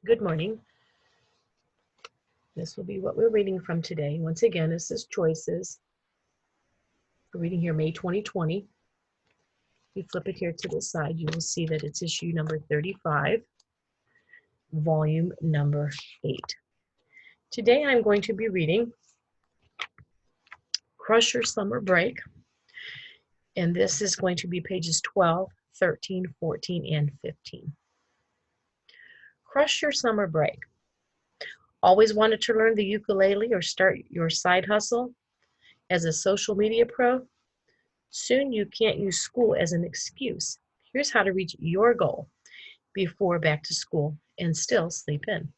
Good morning. This will be what we're reading from today. Once again, this is Choices. We're reading here May 2020. If you flip it here to the side, you will see that it's issue number 35, volume number 8. Today I'm going to be reading Crush Your Summer Break, and this is going to be pages 12, 13, 14, and 15. Crush Your Summer Break. Always wanted to learn the ukulele or start your side hustle as a social media pro? Soon you can't use school as an excuse. Here's how to reach your goal before back to school and still sleep in.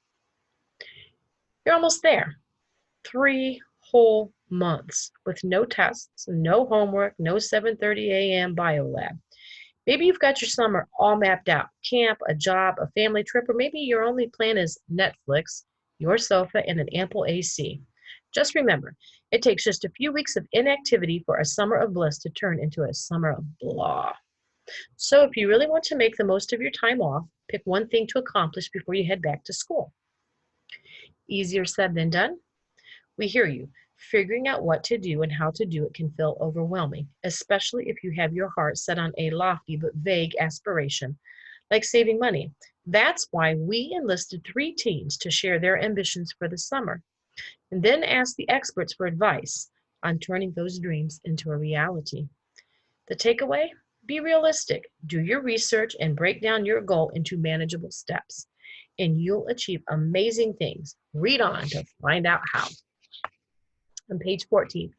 You're almost there. 3 whole months with no tests, no homework, no 7:30 a.m. bio lab. Maybe you've got your summer all mapped out. Camp, a job, a family trip, or maybe your only plan is Netflix, your sofa, and an ample AC. Just remember, it takes just a few weeks of inactivity for a summer of bliss to turn into a summer of blah. So if you really want to make the most of your time off, pick one thing to accomplish before you head back to school. Easier said than done? We hear you. Figuring out what to do and how to do it can feel overwhelming, especially if you have your heart set on a lofty but vague aspiration, like saving money. That's why we enlisted 3 teens to share their ambitions for the summer, and then ask the experts for advice on turning those dreams into a reality. The takeaway? Be realistic, do your research, and break down your goal into manageable steps, and you'll achieve amazing things. Read on to find out how. On page 14,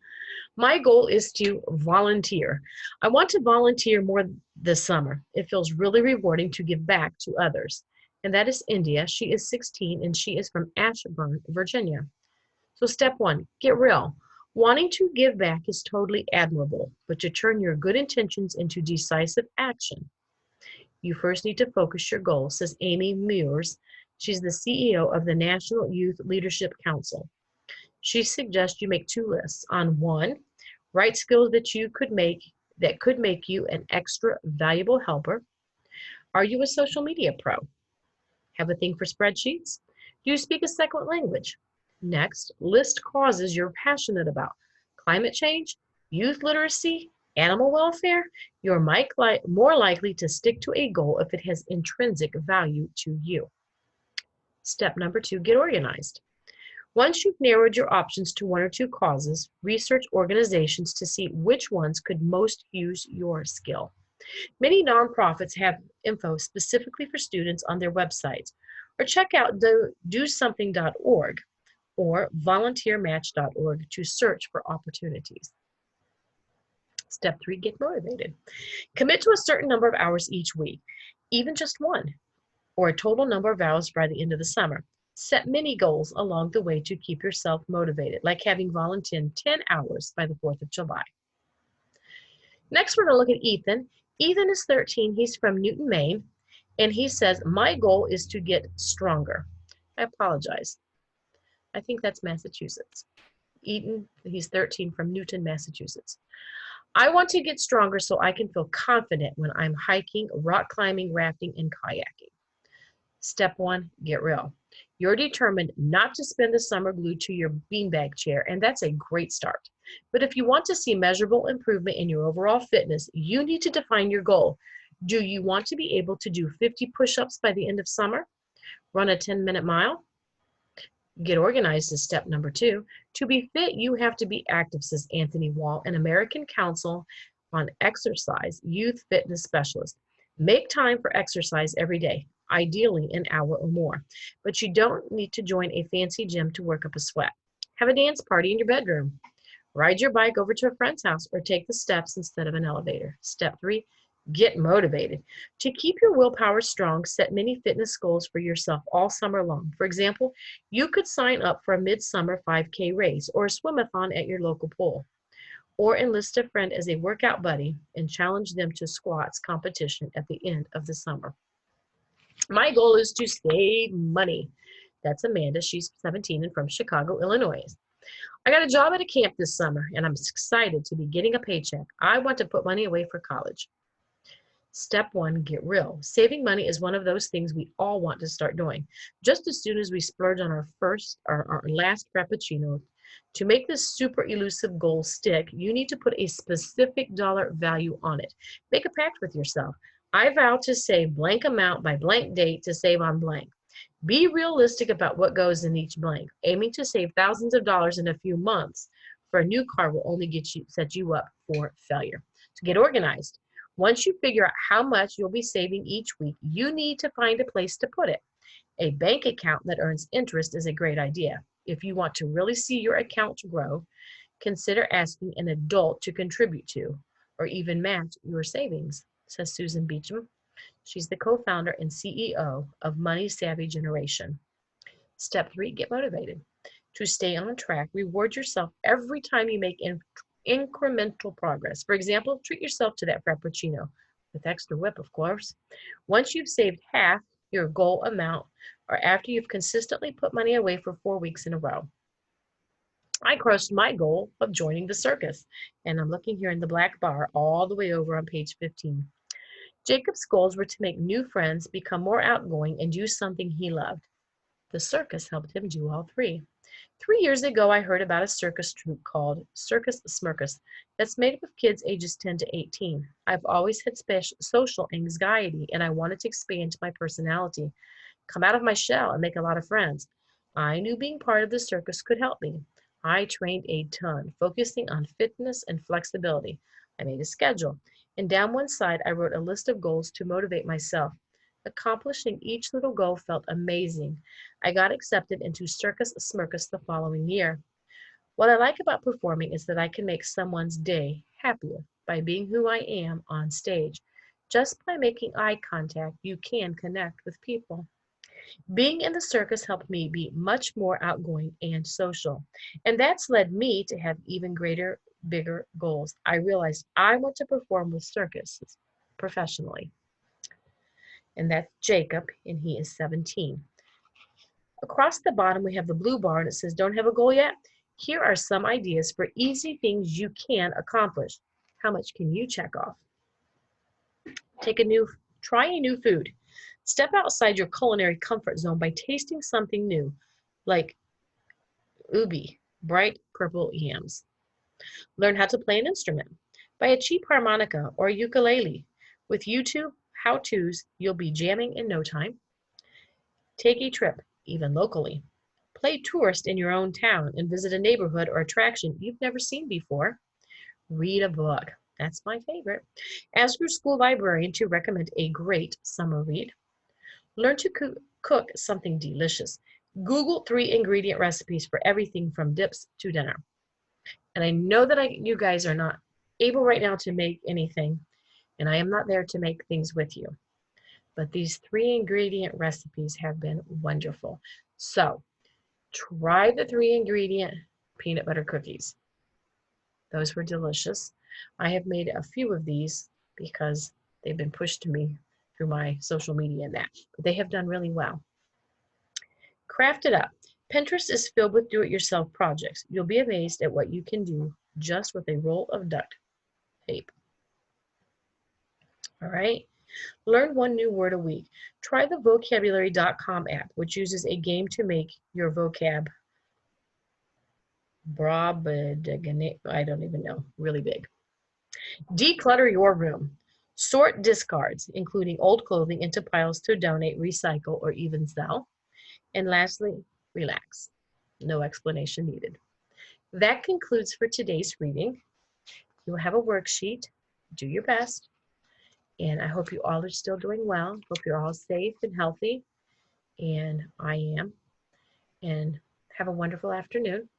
my goal is to volunteer. I want to volunteer more this summer. It feels really rewarding to give back to others. And that is India. She is 16 and she is from Ashburn, Virginia. So step 1, get real. Wanting to give back is totally admirable, but to turn your good intentions into decisive action, you first need to focus your goal, says Amy Mears. She's the CEO of the National Youth Leadership Council. She suggests you make 2 lists. On 1, write skills that could make you an extra valuable helper. Are you a social media pro? Have a thing for spreadsheets? Do you speak a second language? Next, list causes you're passionate about. Climate change, youth literacy, animal welfare. You're more likely to stick to a goal if it has intrinsic value to you. Step number 2, get organized. Once you've narrowed your options to 1 or 2 causes, research organizations to see which ones could most use your skill. Many nonprofits have info specifically for students on their websites, or check out DoSomething.org or volunteermatch.org to search for opportunities. Step 3, get motivated. Commit to a certain number of hours each week, even just 1, or a total number of hours by the end of the summer. Set mini goals along the way to keep yourself motivated, like having volunteered 10 hours by the 4th of July. Next, we're going to look at Ethan. Ethan is 13. He's from Newton, Maine, and he says, my goal is to get stronger. I apologize. I think that's Massachusetts. Ethan, he's 13, from Newton, Massachusetts. I want to get stronger so I can feel confident when I'm hiking, rock climbing, rafting, and kayaking. Step 1, get real. You're determined not to spend the summer glued to your beanbag chair, and that's a great start. But if you want to see measurable improvement in your overall fitness, you need to define your goal. Do you want to be able to do 50 push-ups by the end of summer? Run a 10-minute mile? Get organized is step number 2. To be fit, you have to be active, says Anthony Wall, an American Council on Exercise youth fitness specialist. Make time for exercise every day, ideally an hour or more. But you don't need to join a fancy gym to work up a sweat. Have a dance party in your bedroom. Ride your bike over to a friend's house or take the steps instead of an elevator. Step 3, get motivated. To keep your willpower strong, set many fitness goals for yourself all summer long. For example, you could sign up for a midsummer 5K race or a swim-a-thon at your local pool, or enlist a friend as a workout buddy and challenge them to squats competition at the end of the summer. My goal is to save money. That's Amanda. She's 17 and from Chicago, Illinois. I got a job at a camp this summer, and I'm excited to be getting a paycheck. I want to put money away for college. Step 1, get real. Saving money is one of those things we all want to start doing. Just as soon as we splurge on our last Frappuccino, to make this super elusive goal stick, you need to put a specific dollar value on it. Make a pact with yourself. I vow to save blank amount by blank date to save on blank. Be realistic about what goes in each blank. Aiming to save thousands of dollars in a few months for a new car will only set you up for failure. So get organized. Once you figure out how much you'll be saving each week, you need to find a place to put it. A bank account that earns interest is a great idea. If you want to really see your account grow, consider asking an adult to contribute to or even match your savings, says Susan Beacham. She's the co-founder and CEO of Money Savvy Generation. Step 3, get motivated. To stay on track, reward yourself every time you make incremental progress. For example, treat yourself to that Frappuccino, with extra whip, of course. Once you've saved half your goal amount, or after you've consistently put money away for 4 weeks in a row. I crushed my goal of joining the circus, and I'm looking here in the black bar all the way over on page 15. Jacob's goals were to make new friends, become more outgoing, and do something he loved. The circus helped him do all three. 3 years ago, I heard about a circus troupe called Circus Smirkus that's made up of kids ages 10 to 18. I've always had social anxiety, and I wanted to expand my personality, come out of my shell, and make a lot of friends. I knew being part of the circus could help me. I trained a ton, focusing on fitness and flexibility. I made a schedule, and down one side, I wrote a list of goals to motivate myself. Accomplishing each little goal felt amazing. I got accepted into Circus Smirkus the following year. What I like about performing is that I can make someone's day happier by being who I am on stage. Just by making eye contact, you can connect with people. Being in the circus helped me be much more outgoing and social. And that's led me to have even greater, bigger goals. I realized I want to perform with circuses professionally. And that's Jacob, and he is 17. Across the bottom, we have the blue bar, and it says, don't have a goal yet? Here are some ideas for easy things you can accomplish. How much can you check off? Try a new food. Step outside your culinary comfort zone by tasting something new, like ubi, bright purple yams. Learn how to play an instrument. Buy a cheap harmonica or ukulele. With YouTube how-tos, you'll be jamming in no time. Take a trip, even locally. Play tourist in your own town and visit a neighborhood or attraction you've never seen before. Read a book. That's my favorite. Ask your school librarian to recommend a great summer read. Learn to cook something delicious. Google 3-ingredient recipes for everything from dips to dinner. And I know that you guys are not able right now to make anything, and I am not there to make things with you. But these 3-ingredient recipes have been wonderful. So try the 3-ingredient peanut butter cookies. Those were delicious. I have made a few of these because they've been pushed to me through my social media and that, but they have done really well. Craft it up. Pinterest is filled with do-it-yourself projects. You'll be amazed at what you can do just with a roll of duct tape. All right. Learn one new word a week. Try the vocabulary.com app, which uses a game to make your vocab I don't even know, really big. Declutter your room. Sort discards, including old clothing, into piles to donate, recycle, or even sell. And lastly, relax. No explanation needed. That concludes for today's reading. You will have a worksheet. Do your best. And I hope you all are still doing well. Hope you're all safe and healthy. And I am. And have a wonderful afternoon.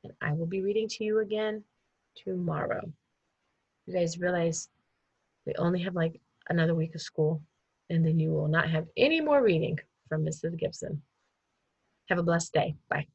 And I will be reading to you again tomorrow. You guys realize we only have like another week of school, and then you will not have any more reading from Mrs. Gibson. Have a blessed day. Bye.